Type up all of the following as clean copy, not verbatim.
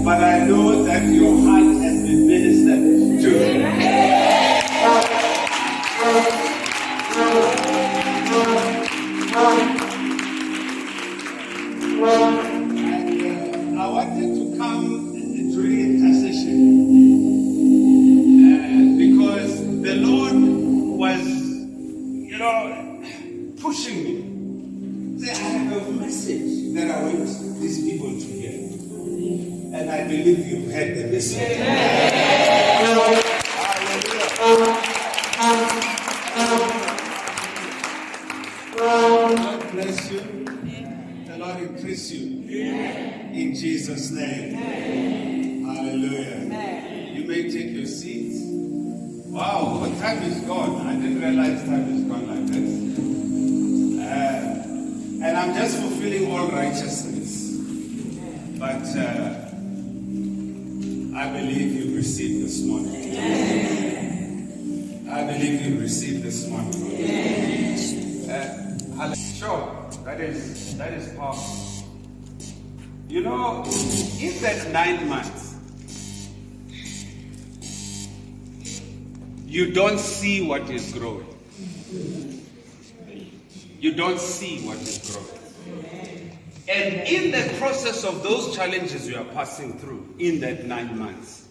but I know that your heart has been ministered to. And I wanted to come during intercession because the Lord was, pushing me. Say, I have a message that I want these people to hear. And I believe you've heard the message. God bless you. The Lord increase you. In Jesus' name. Hallelujah. You may take your seats. Wow, what time is gone? I didn't realize time is gone like this. And I'm just fulfilling all righteousness. But I believe you received this morning. I believe you received this morning. Sure, that is powerful. In that 9 months, you don't see what is growing. You don't see what is growing. And in the process of those challenges you are passing through in that 9 months,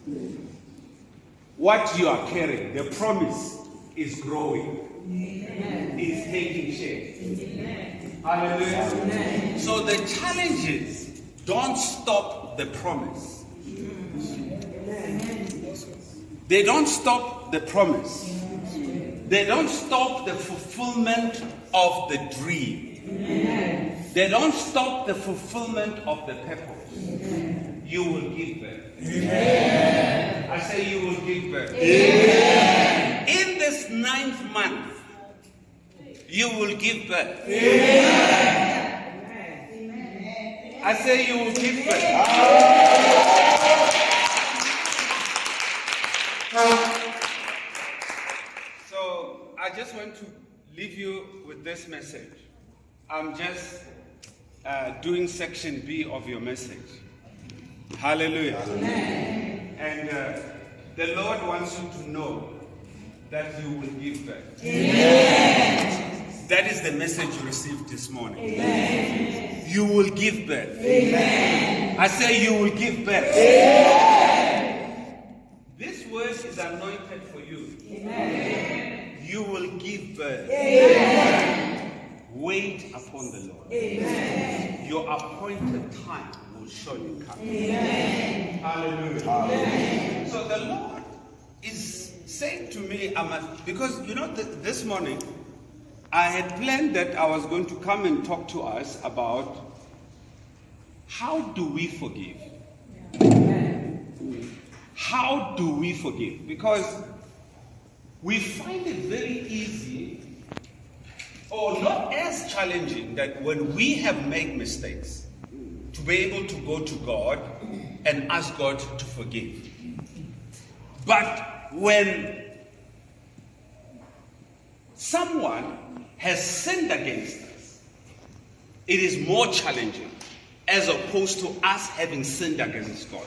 what you are carrying, the promise is growing. Is taking shape. Hallelujah. So the challenges don't stop the promise. They don't stop the promise. They don't stop the fulfillment of the dream. They don't stop the fulfillment of the purpose. You will give birth. I say you will give birth. In this 9th month, you will give birth. I say you will give birth. So I just want to leave you with this message. I'm just doing section B of your message. Hallelujah. And the Lord wants you to know that you will give birth. That is the message you received this morning. Amen. You will give birth. Amen. I say you will give birth. Amen. This word is anointed for you. Amen. You will give birth. Amen. Wait upon the Lord. Amen. Your appointed time will surely come. Amen. Hallelujah. Amen. So the Lord is saying to me, because this morning, I had planned that I was going to come and talk to us about how do we forgive? How do we forgive? Because we find it very easy or not as challenging that when we have made mistakes to be able to go to God and ask God to forgive. But when someone has sinned against us, it is more challenging as opposed to us having sinned against God.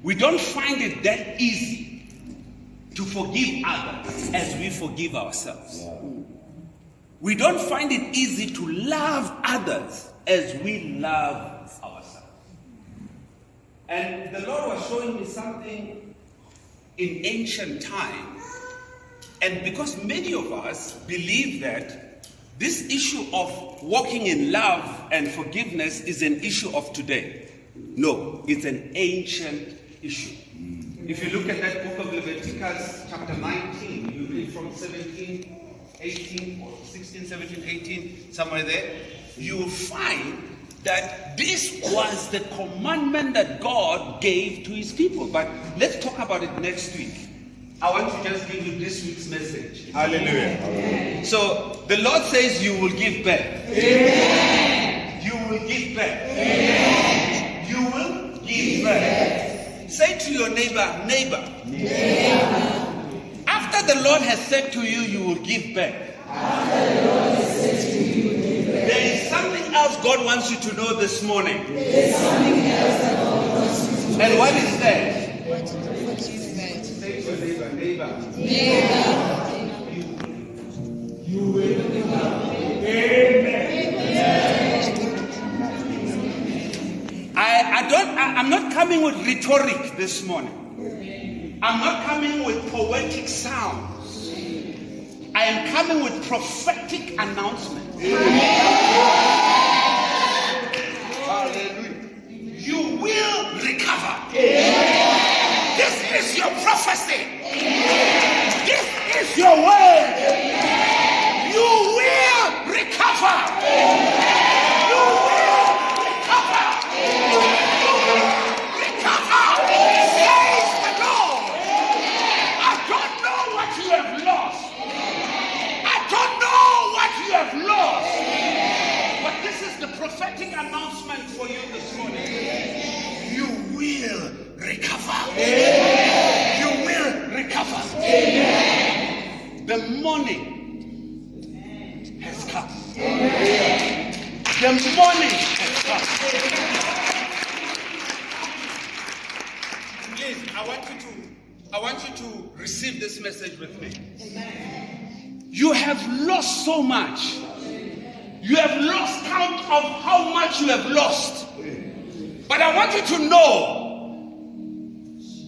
We don't find it that easy to forgive others as we forgive ourselves. We don't find it easy to love others as we love ourselves. And the Lord was showing me something in ancient times. And because many of us believe that this issue of walking in love and forgiveness is an issue of today. No, it's an ancient issue. If you look at that book of Leviticus, chapter 19, you read from 17, 18, or 16, 17, 18, somewhere there, you will find that this was the commandment that God gave to his people. But let's talk about it next week. I want to just give you this week's message. Hallelujah. Amen. So the Lord says you will give birth. Amen. You will give birth. Amen. You will give birth. Say to your neighbor, neighbor. After the Lord has said to you, you will give birth. There is something else God wants you to know this morning. I'm not coming with rhetoric this morning. I'm not coming with poetic sounds. I am coming with prophetic announcements. Hallelujah. You will recover. This is your prophecy. This is your word. You will recover. You will recover. Recover. Praise the Lord. I don't know what you have lost. I don't know what you have lost. But this is the prophetic announcement for you this morning. You will recover. You will recover. The morning has come. The morning has come. Please, I want you to receive this message with me. You have lost so much. You have lost count of how much you have lost. But I want you to know,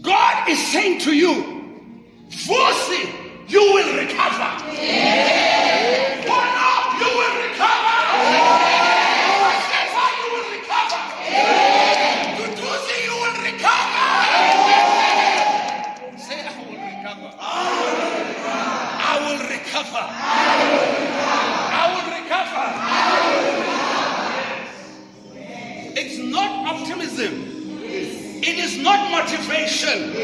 God is saying to you, Vusi, you will recover. Bono, you will recover. Whatever, you will recover. Tutuzi, you will recover. Say, I will recover. I will recover. I will recover. It's not optimism. It is not motivation.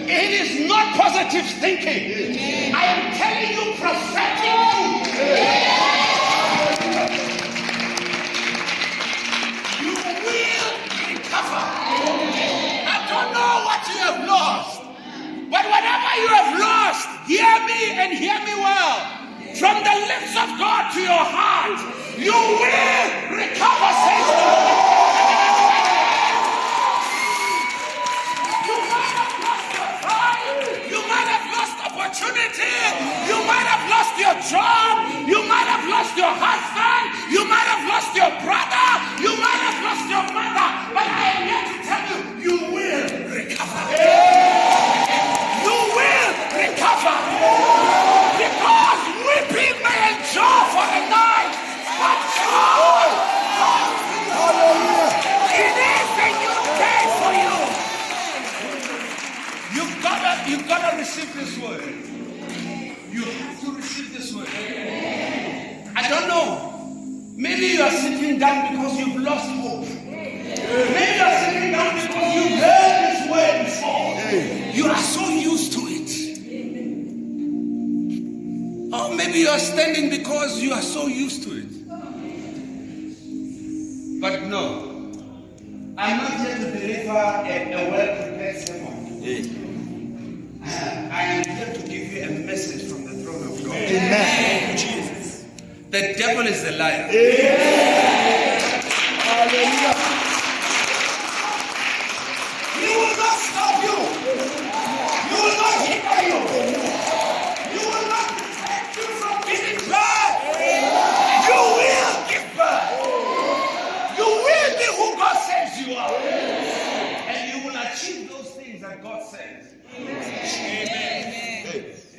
It is not positive thinking. I am telling you prophetic truth. You will recover. I don't know what you have lost, but whatever you have lost, hear me and hear me well. From the lips of God to your heart, you will recover, says the Lord. Opportunity. You might have lost your job. You might have lost your husband. You might have lost your brother. You might have lost your mother. But I am here to tell you, you will recover. You will recover. Because weeping may endure for a night, but joy, it is a new day for you. You've got to receive this word. You have to receive this word. I don't know. Maybe you are sitting down because you've lost hope. Maybe you are sitting down because you've heard this word before. You are so used to it. Or maybe you are standing because you are so used to it. But no. I'm not here to deliver a well-prepared sermon. I am here to give you a message from the throne of God. Amen. Jesus. The devil is a liar. Hallelujah. He will not stop you. You will not hinder you. You will not protect you from giving birth. You will give birth. You will be who God says you are. And you will achieve those things that God says. Amen.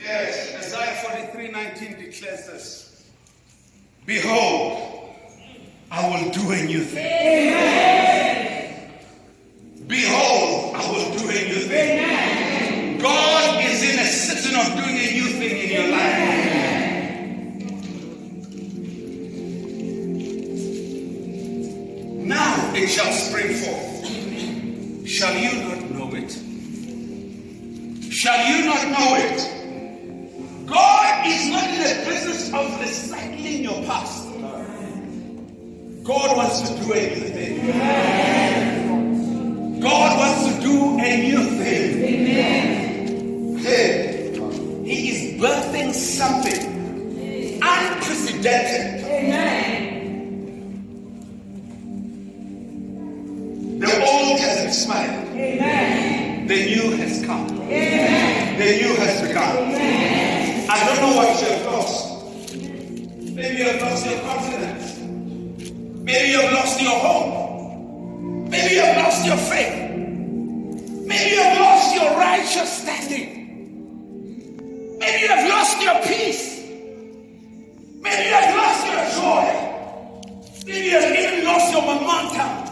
Yes, Isaiah 43:19 declares this. Behold, I will do a new thing. Amen. Behold, I will do a new thing. Amen. God is in a season of doing a new thing in your life. Now it shall spring forth. Shall you not know it? Shall you not know it? God is not in the business of recycling your past. God wants to do a new thing. God wants to do a new thing. Hey, He is birthing something unprecedented. The old has expired. The new has come. The new has begun. I don't know what you have lost. Maybe you have lost your confidence. Maybe you have lost your hope. Maybe you have lost your faith. Maybe you have lost your righteous standing. Maybe you have lost your peace. Maybe you have lost your joy. Maybe you have even lost your momentum.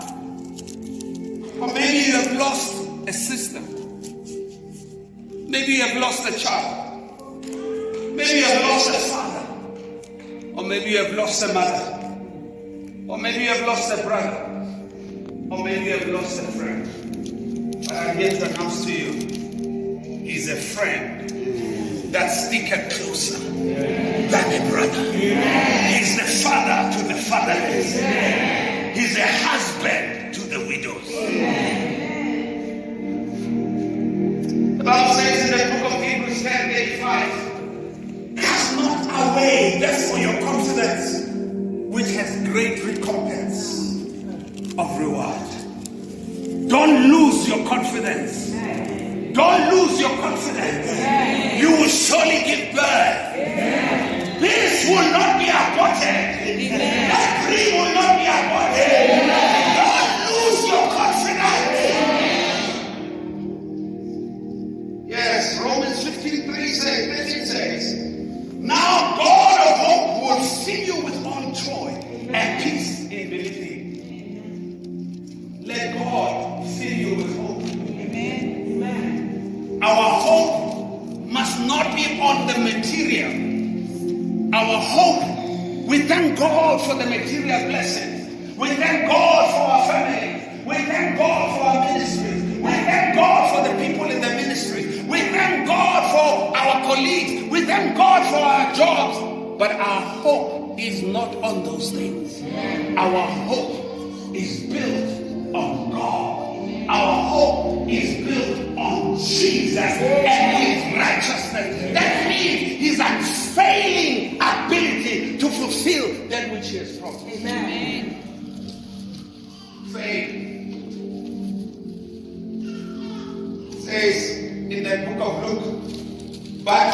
Or maybe you have lost a sister. Maybe you have lost a child. Maybe you have lost a father. Or maybe you have lost a mother. Or maybe you have lost a brother. Or maybe you have lost a friend. But I'm here to announce to you, he's a friend that sticketh closer than a brother. He's the father to the fatherless. He's a husband to the widows. The Bible says in the book of Hebrews 10:5, cast not away therefore your confidence, which has great recompense of reward. Don't lose your confidence. Don't lose your confidence. You will surely give birth. This will not be aborted. That dream will not be aborted. Don't lose your confidence. Yes, Romans 15:3 says, now God of hope will fill you with all joy and peace in believing. Let God fill you with hope. Amen. Our hope must not be on the material. Our hope, we thank God for the material blessings. We thank God for our family. We thank God for our ministry. We thank God for the people in the ministry. We thank God for our colleagues. We thank God for our jobs. But our hope is not on those things. Our hope is built on God. Our hope is built on Jesus and his righteousness. That means his unfailing ability to fulfill that which he has promised. Amen. Faith says in the book of Luke, but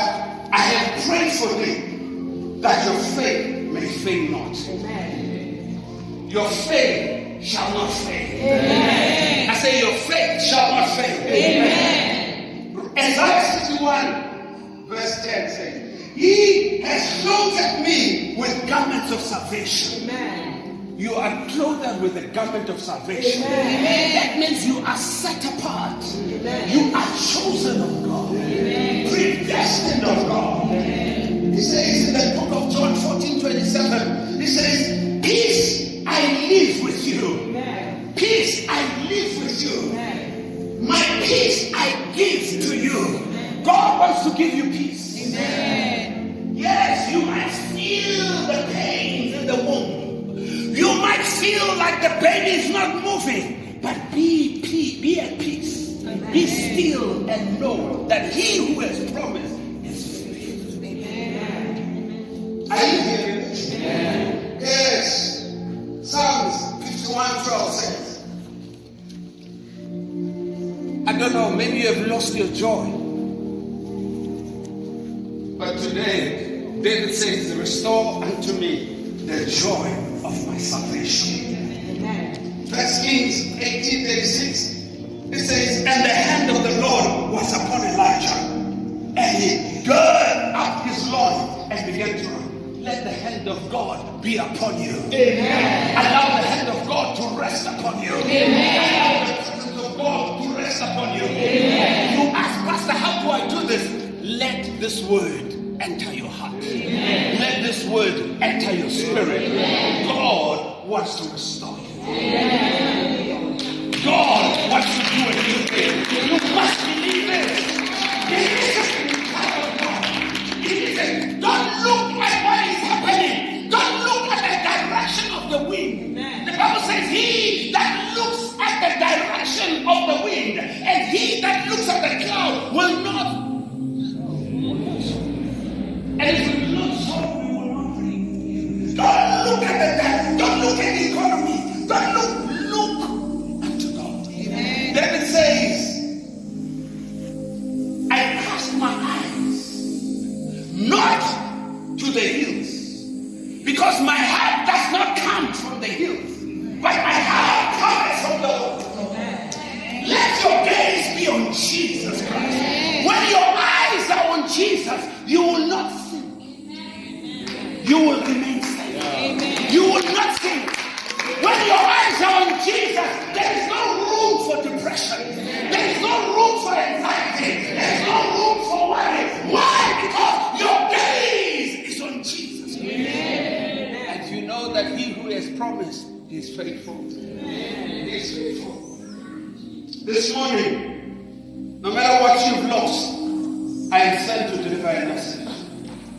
I have prayed for thee that your faith may fail not. Amen. Your faith shall not fail. Amen. I say your faith shall not fail. Amen. Isaiah 61 verse 10 says, he has clothed me with garments of salvation. Amen. You are clothed with the garment of salvation. Amen. That means you are set apart. Amen. You are chosen of God. Amen. Predestined of God. Amen. He says in the book of John 14:27, he says, peace I live with you. Amen. Peace I live with you. Amen. My peace I give to you. Amen. God wants to give you peace. Amen. Yes, you might feel the pain in the womb. You might feel like the baby is not moving, but be at peace. Amen. Be still and know that he who has promised is faithful. Amen. Are you hearing it? Amen. Yes. Psalms 51:12 says, I don't know, maybe you have lost your joy. But today, David says, restore unto me the joy of my salvation. Amen. 1 Kings 18:36, it says, and the hand of the Lord was upon Elijah, and he girded up his loins and began to run. Let the hand of God be upon you. Amen. Allow the hand of God to rest upon you. Amen. Allow the presence of God to rest upon you. Amen. You ask, Pastor, how do I do this? Let this word enter your heart. Amen. Let this word enter your spirit. Amen. God wants to restore you. Amen. God wants to do a new thing. You must believe it. Don't look at what is happening. Don't look at the direction of the wind. Amen. The Bible says, he that looks at the direction of the wind and he that looks at the cloud will not. And if we do not solve, we will not reap. Don't look at don't look at the economy. Don't look unto God. Amen. David says, I cast my eyes not to the hills, because my help does not come from the hills, but my help comes from the Lord. This morning, no matter what you've lost, I am sent to deliver a message.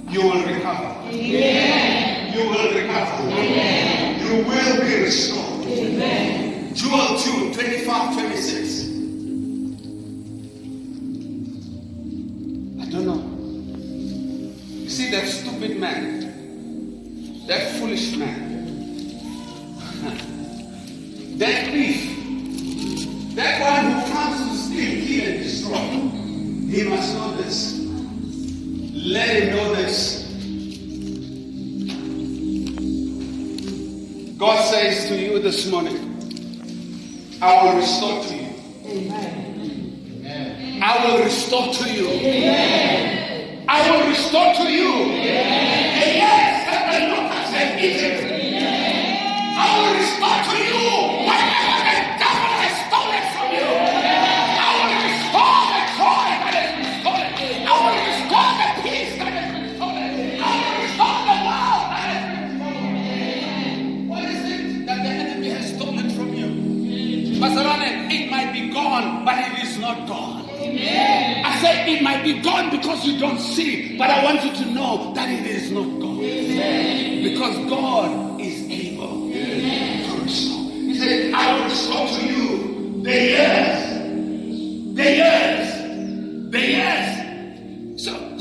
You will recover. Amen. You will recover. Amen. You will be restored. Amen. Joel 2, 25, 26. I don't know. You see that stupid man, that foolish man, that thief, that one who comes to steal, kill, and destroy. He must know this. Let him know this. God says to you this morning, I will restore to you. Amen. I will restore to you. Amen. I will restore to you. Amen. And yes, that the locusts have eaten. I will restore to you whatever the devil has stolen from you. I will restore the joy that has been stolen. I will restore the peace that has been stolen. I will restore the wealth that has been stolen. What is it that the enemy has stolen from you? Pastor Ronald, it might be gone, but it is not gone. Amen. I said it might be gone because you don't see, but I want you to know that it is not gone. Amen. Because God is able to restore. He said, I will restore to you the years.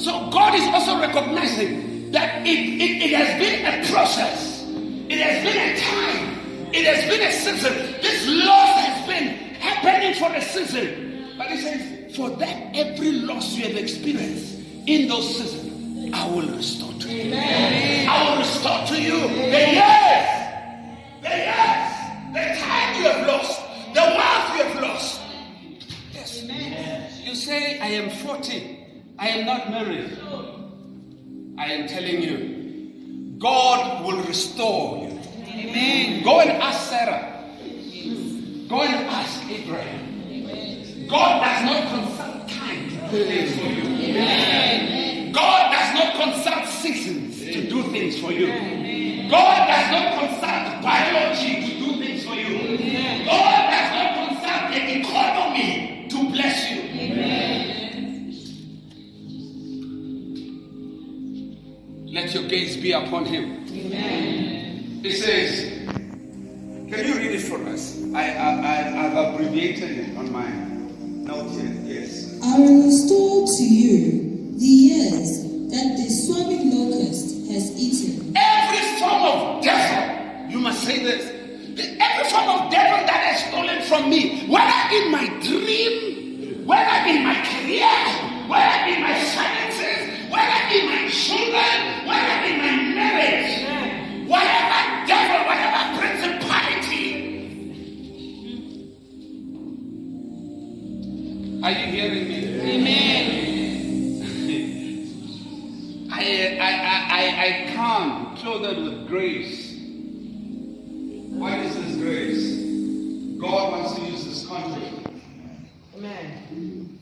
So God is also recognizing that it has been a process. It has been a time. It has been a season. This loss has been happening for a season. But he says, for that every loss you have experienced in those seasons, I will restore to you. Amen. I will restore to you the years, the time you have lost, the wealth you have lost. Yes. Amen. You say, I am 40. I am not married. I am telling you, God will restore you. Amen. Go and ask Sarah. Go and ask Abraham. God does not consult time to do things for you. Amen. God does not consult seasons to do things for you. God does not consult biology to do things for you. God does not consult the economy to bless you. Let your gaze be upon him. It says, can you read it for us? I've abbreviated it on my note here. Yes. I will restore to you the years that the swarming locust has eaten. Every form of devil, you must say this. Every form of devil that has stolen from me, whether in my dream, whether in my career, whether in my finances, whether in my children, whether in my marriage, whatever devil, whatever principality. Are you hearing me? Amen. I come clothed with grace. What is this grace? God wants to use this country. Amen.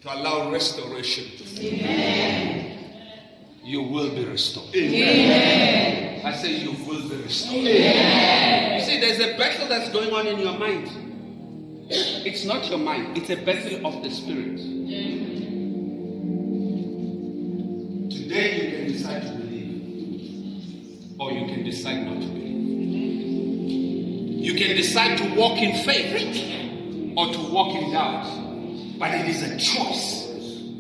To allow restoration to flow. Amen. You will be restored. Amen. I say you will be restored. Amen. You see, there's a battle that's going on in your mind. It's not your mind. It's a battle of the spirit. Today you can decide to believe, or you can decide not to believe. You can decide to walk in faith or to walk in doubt. But it is a choice.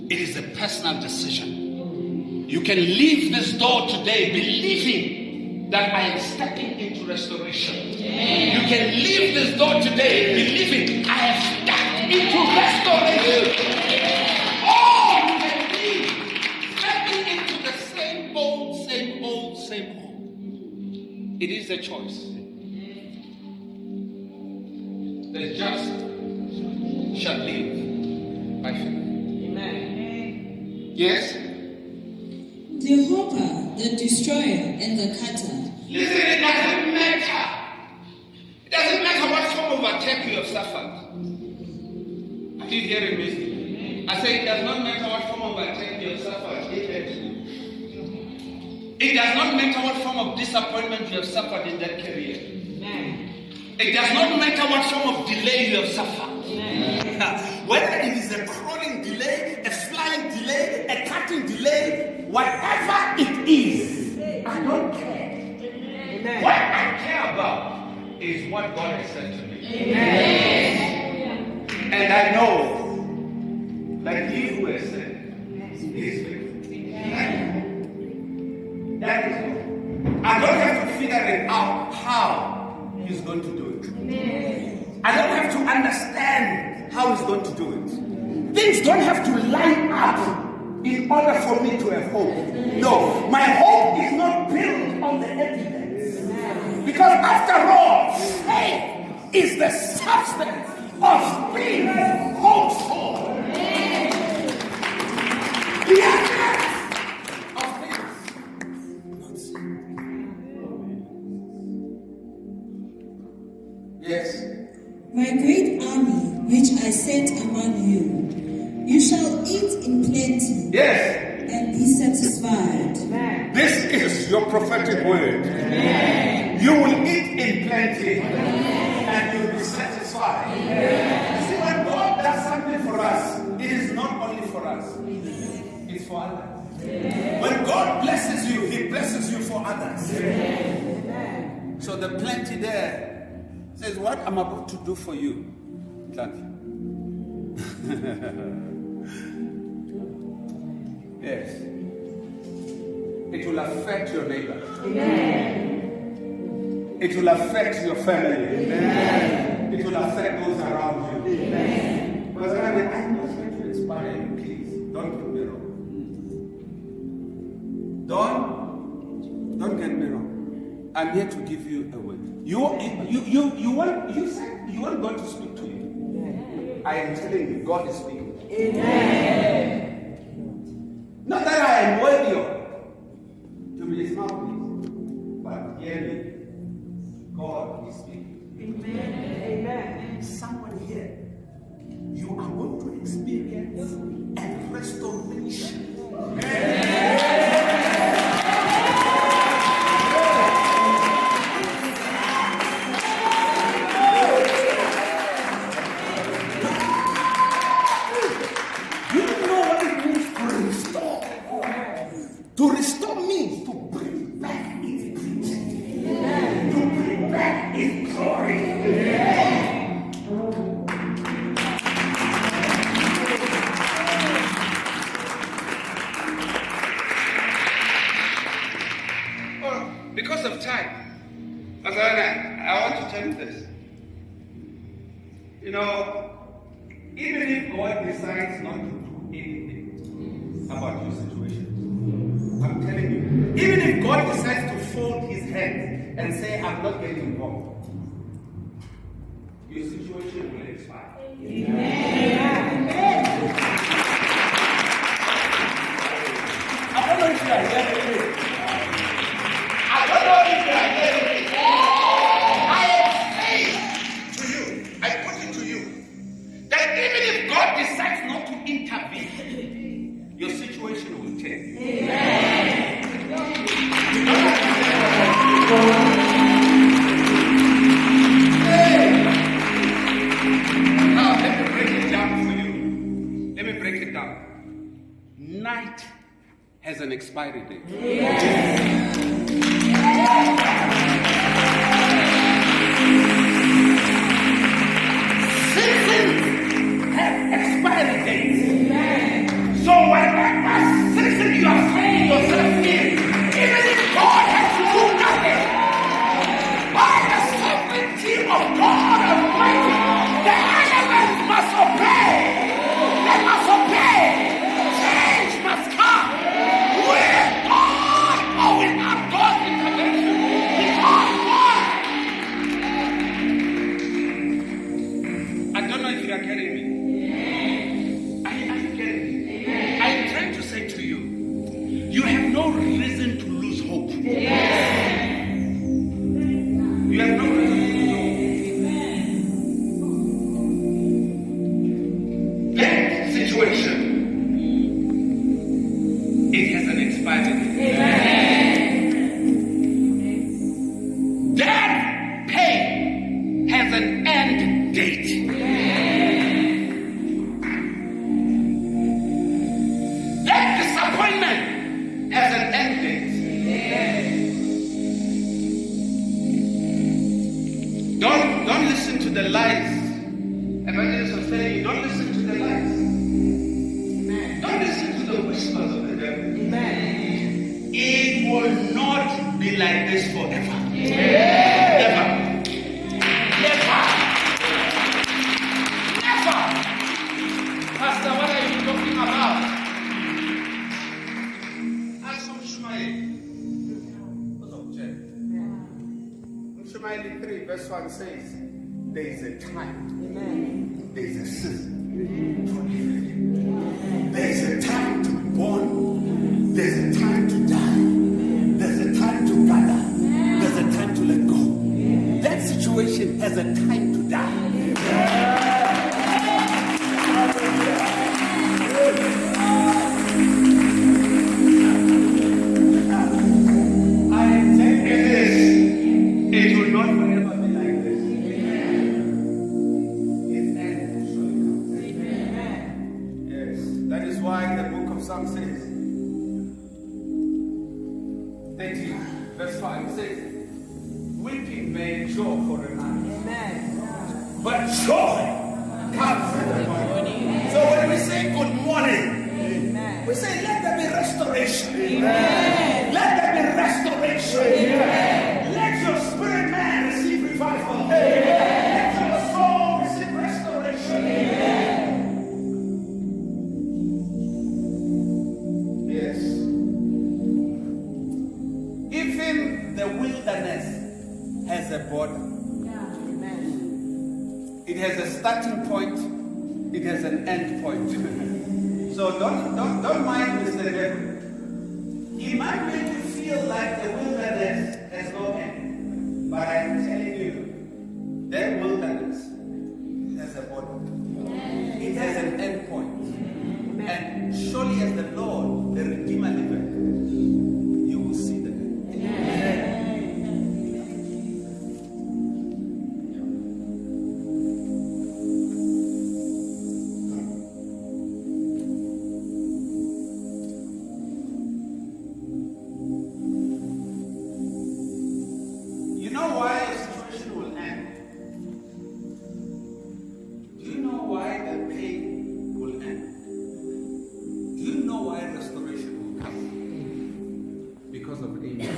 It is a personal decision. You can leave this door today believing that I am stepping into restoration. Amen. You can leave this door today believing I have stepped into restoration. Or you can leave stepping into the same old. It is a choice. The just shall live by faith. Amen. Yes? The hopper, the destroyer, and the cutter. Listen, it doesn't matter. It doesn't matter what form of attack you have suffered. Are you hearing me? I say it does not matter what form of attack you have suffered. It does not matter what form of disappointment you have suffered in that career. It does not matter what form of delay you have suffered. Whether it is a crawling delay, a flying delay, a cutting delay, whatever it is, I don't care. What I care about is what God has said to me. And I know that He who has said is faithful. That is all. I don't have to figure it out how He's going to do it. I don't have to understand how He's going to do it. Things don't have to line up in order for me to have hope. No, my hope is not built on the evidence. Because after all, faith is the substance of things hoped for. The evidence of things not seen. Yes. My great army, which I sent among you, you shall eat in plenty. Yes. And be satisfied. This is your prophetic word. You will eat in plenty and you will be satisfied. See, when God does something for us, it is not only for us, it's for others. When God blesses you, He blesses you for others. So the plenty there says, what I'm about to do for you, plenty. Yes. It will affect your neighbor. It will affect your family. It will affect those around you. Because I'm not trying to inspire you, please. Don't get me wrong. Don't get me wrong. I'm here to give you a word. You said you want God to speak to you. I am telling you, God is speaking. Not that I am worthy of to be His mouthpiece, but clearly, God is speaking. Amen. Someone here, you are going to experience a restoration. To restore means to bring back its beauty, to bring back its glory. Well, because of time, I want to tell you this. You know, even if God decides not to do anything about your situation, I'm telling you, even if God decides to fold His hands and say, I'm not getting involved, your situation will expire. I don't know if you are getting it. I don't know if you are getting it. I am saying to you, I put it to you, that even if God decides not to intervene, your situation will change. Now, let me break it down for you. Let me break it down. Night has an expiry date. Seasons have expiry dates. So whatever season you are finding yourself in, even if God has to do nothing, by the sovereignty of God Almighty, the elements must obey. They must obey. Change must come. With God or without God's intervention. Because why? I don't know if you are getting me. Are you getting me? I'm trying to say to you, you have no reason to lose hope. You have no reason to lose hope. That situation, it has an expiry date. That pain has an end date. like this forever. Never. Never. Never. Pastor, what are you talking about? Ask Shemael. What's up, Jay? Shemael 3 verse 1 says, there is a time. There is a season. There is a time to be born. There is a time to die. There is a time to gather. There is a time to let go. That situation has a time to die. I tell you this, it will not forever be like this. Its end will surely come. Yes, that is why the book of Psalms says, 30 verse 5 says, weeping may endure for a night, but joy comes in the morning. So when we say good morning, we say let there be restoration. Let there be restoration. Let your spirit man receive revival. Let your soul receive restoration. Yes. Even the wilderness has a border. It has a starting point. It has an end point. So don't mind Mr. Devil. He might make you feel like the wilderness has no end. But I'm telling you, that wilderness has a border. It has an end point. And surely as the Lord, the Redeemer liveth, you will see the end. You know why a situation will end? Do you know why the pain will end? Do you know why restoration will come? Because of Amen.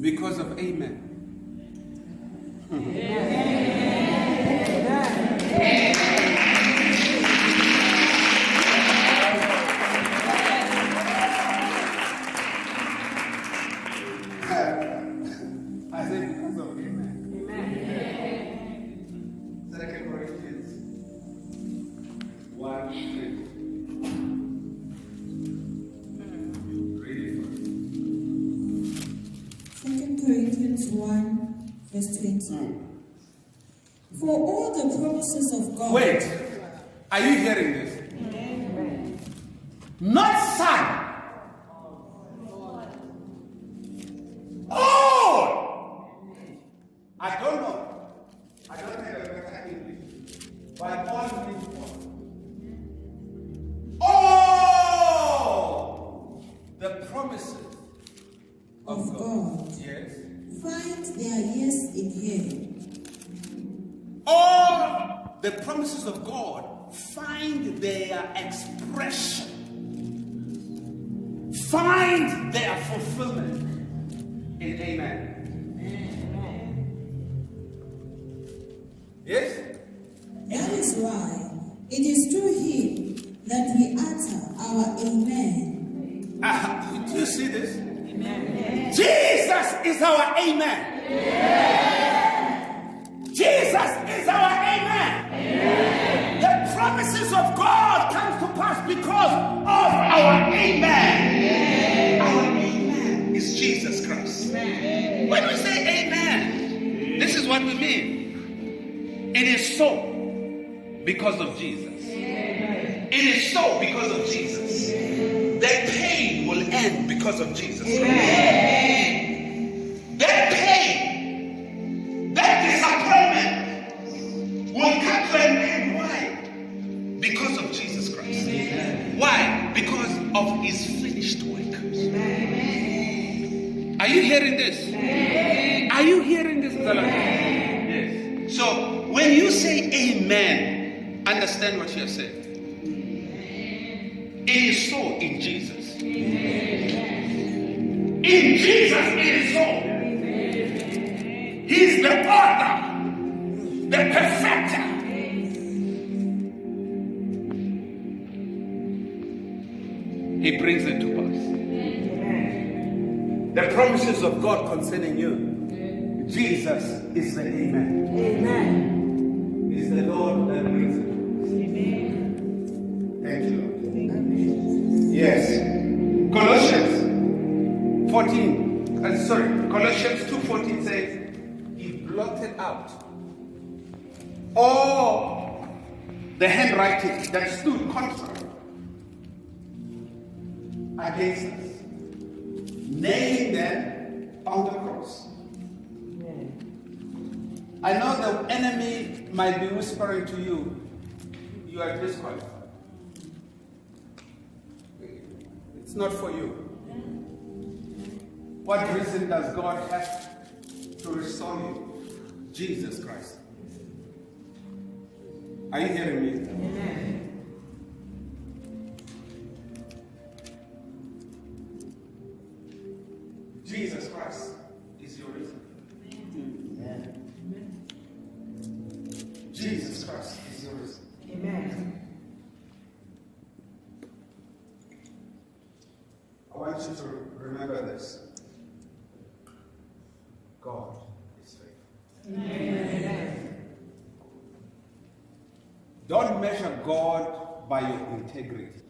Because of Amen. I said because of Amen. Second Corinthians 1:3. Read it for me. 2 Corinthians 1 verse 20. For all the promises of God. Wait, are you hearing this? Not some. All. I don't know. I don't think I've ever had English. But all means all the promises Of God. Yes. Find their yes in Him. All the promises of God find their expression, find their fulfillment in Amen. Yes? That is why it is through Him that we utter our Amen. Do you see this? Amen. Jesus is our Amen. Jesus is our Amen. The promises of God come to pass because of our Amen. Our Amen is Jesus Christ. When we say Amen, this is what we mean. It is so because of Jesus. It is so because of Jesus. That pain will end because of Jesus. That pain, that disappointment will come to an end. Why? Because of Jesus Christ. Why? Because of His finished work. Are you hearing this? Are you hearing this? Yes. So when you say Amen, understand what you're saying. It is so in Jesus. In Jesus it is so. He's the author, the perfecter. He brings it to pass. The promises of God concerning you. Jesus is the Amen. Amen. Is the Lord that brings it. Amen. Thank you, Lord. Yes. Colossians 2:14 says, He blotted out all the handwriting that stood contrary against us, nailing them on the cross. I know the enemy might be whispering to you, you are disqualified. It's not for you. What reason does God have to restore you? Jesus Christ. Are you hearing me? Amen. Jesus Christ is your reason. Jesus Christ is your reason. Amen. I want you to remember this. God is faithful. Amen. Don't measure God by your integrity.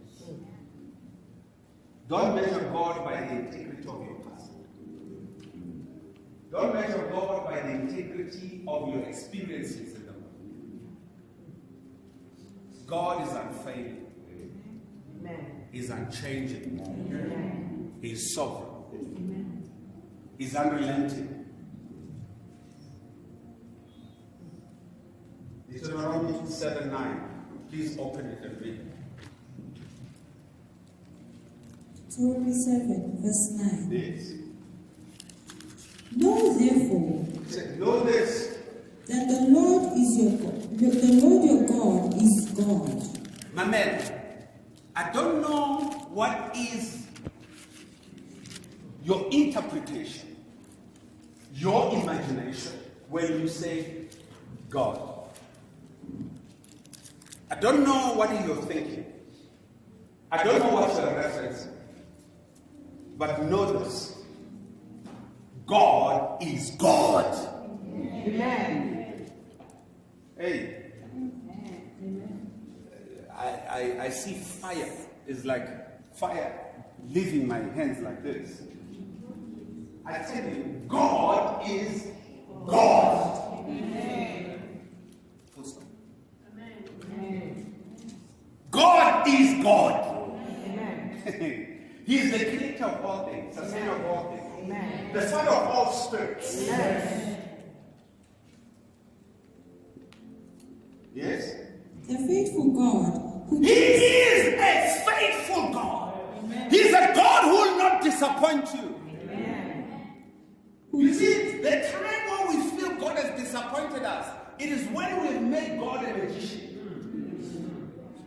Don't measure God by the integrity of your past. Don't measure God by the integrity of your experiences in the world. God is unfailing. Amen. He's unchanging. Amen. He's sovereign. Amen. He's unrelenting. Deuteronomy 7:9. Please open it and read. Deuteronomy 7, verse 9. Yes. Know therefore Know this. that the Lord is your God. The Lord your God is God. My man, I don't know what is your interpretation, your imagination when you say God. I don't know what you're thinking. I don't know what you're referencing. But know this. God is God. Amen. Hey. I see fire. It's like fire leaving my hands like this. I tell you, God is God. Amen. Full stop. Amen. God is God. Amen. He is the creator of all things, sustainer of all things, Amen. the father of all spirits. Yes. Yes? The faithful God who He is a faithful God. He's a God who will not disappoint you. You see, the time when we feel God has disappointed us, it is when we made God a magician.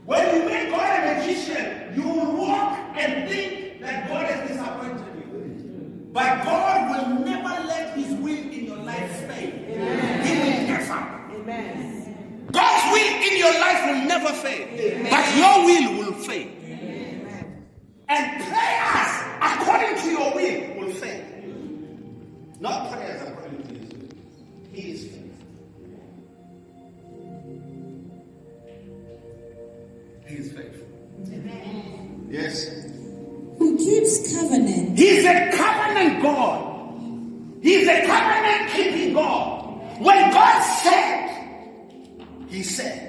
When you make God a magician, you will walk and think that God has disappointed you. But God will never let His will in your life fail. He will never. Amen. God's will in your life will never fail. But your will fail. And prayers according to your will fail. Not prayers according to His will. He is faithful. He is faithful. Yes. who keeps covenant. He's a covenant God. He's a covenant keeping God. When God said, He said.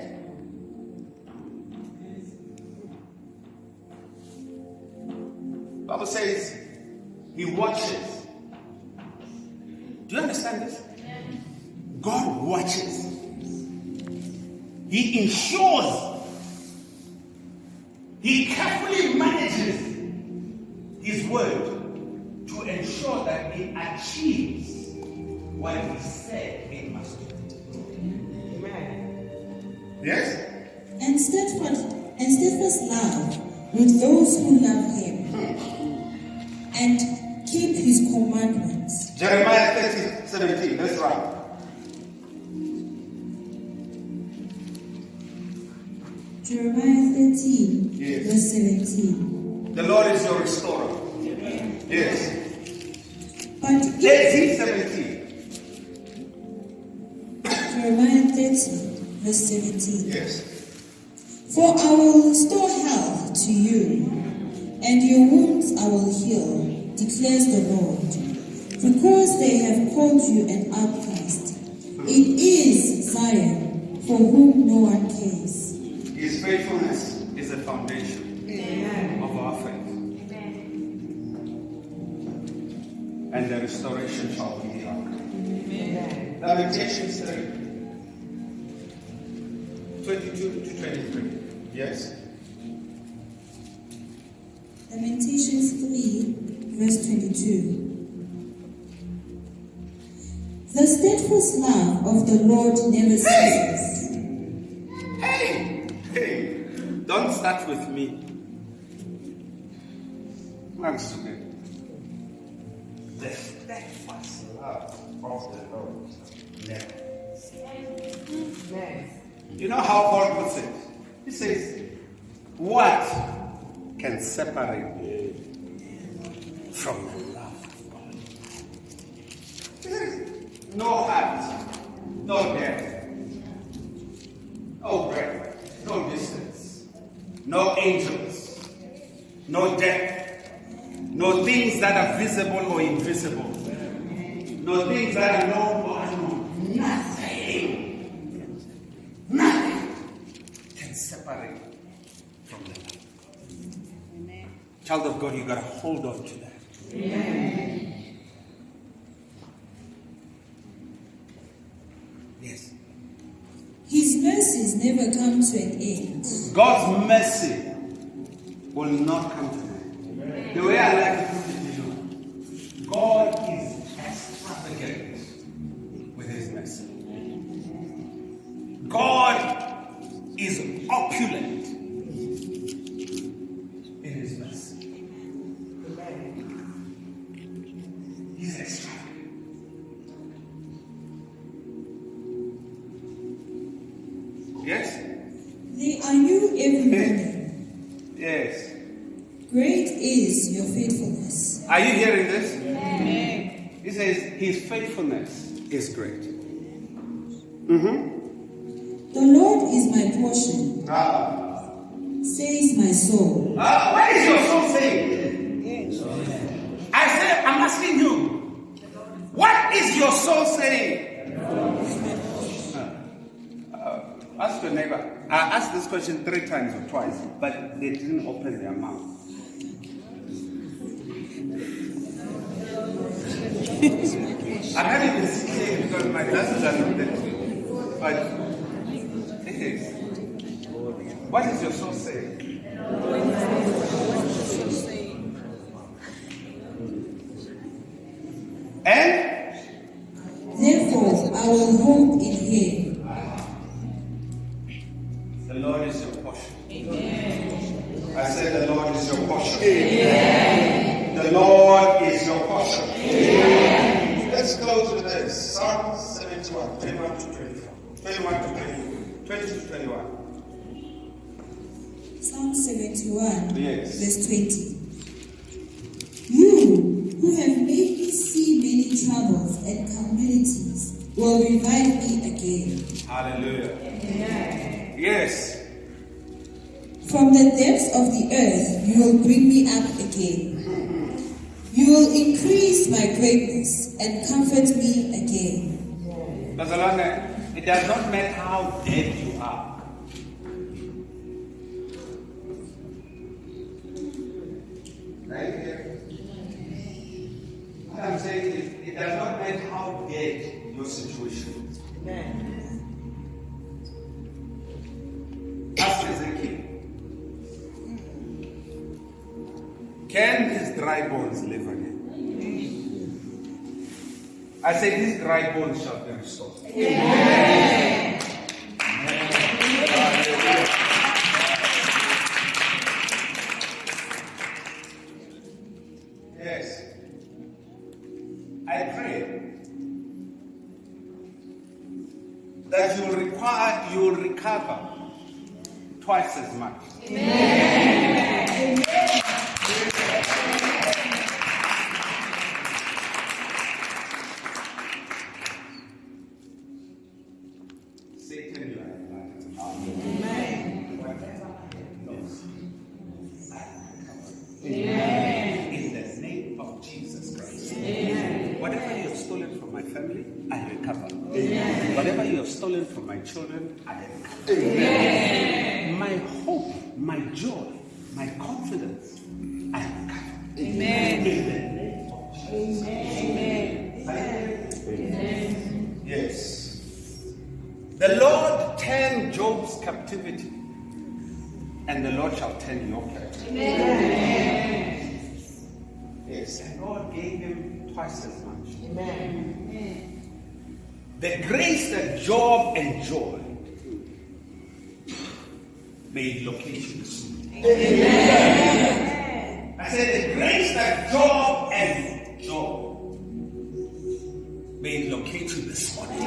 Bible says He watches. Do you understand this? God watches. He ensures. He carefully manages His word to ensure that it achieves what He said it must do. Amen. Yes? And steadfast love with those who love Him and keep His commandments. Jeremiah 30:17. Let's run. Jeremiah 13, Yes. verse 17. The Lord is your restorer. Yes. But 30:17. Jeremiah 30, verse 17. Yes. For I will restore health to you, and your wounds I will heal, declares the Lord. Because they have called you an outcast, it is Zion, for whom no one cares. His faithfulness is the foundation of our faith. And the restoration shall be ours. Lamentations 3. 22 to 23. Yes. Lamentations 3, verse 22. The steadfast love of the Lord never ceases. Hey, don't start with me. Thanks to me. The steadfast love of the Lord never. Amen. You know how Paul puts it? He says, what can separate you from the love of God? There is no heart, no death, no breath, no distance, no angels, no death, no things that are visible or invisible, no things that are known or unknown. Nothing can separate from the love. Amen. Child of God, you got to hold on to that. Amen. Yes. His mercies never come to an end. God's mercy will not come to an end. The way I like to put it to you, God is extravagant with his mercy. God is opulent in his mercy. He's extravagant. Yes? They are new every morning. Yes. Great is your faithfulness. Are you hearing this? He says his faithfulness is great. The Lord is my portion, says my soul. What is your soul saying? I'm asking you. What is your soul saying? Ask your neighbor. I asked this question 3 times or twice, but they didn't open their mouth. I'm not even sitting because my glasses are not there. But it is. What is your soul saying? And Therefore, I will hope in him. the Lord is your portion. Amen. I said the Lord is your portion. Amen. The Lord is your portion. Amen. Let's close with this. Psalm 71, 21 to 24. 21 to 20, 20 to 21. Psalm 71, Yes. verse 20. You who have made me see many troubles and calamities will revive me again. Hallelujah. Amen. Yes. From the depths of the earth you will bring me up again. You will increase my greatness and comfort me again. Bazalwane, it does not matter how dead you are. Right? What I'm saying is, it does not matter how dead your situation is. Amen. Ask Ezekiel. Can these dry bones live again? I say these dry bones shall be restored. Amen. Yes. that you'll recover twice as much. Satan, you are alive. In the name of Jesus Christ. Whatever you have stolen from my family, I recover. Whatever you have stolen from my children, I recover. My hope, my joy, my confidence, I recover. In the name of Jesus. Yes. The Lord turned Job's captivity, and the Lord shall turn your captivity. Yes, and God gave him twice as much. The grace that Job enjoyed may locate you soon. I said the grace that Job enjoyed may locate you this morning.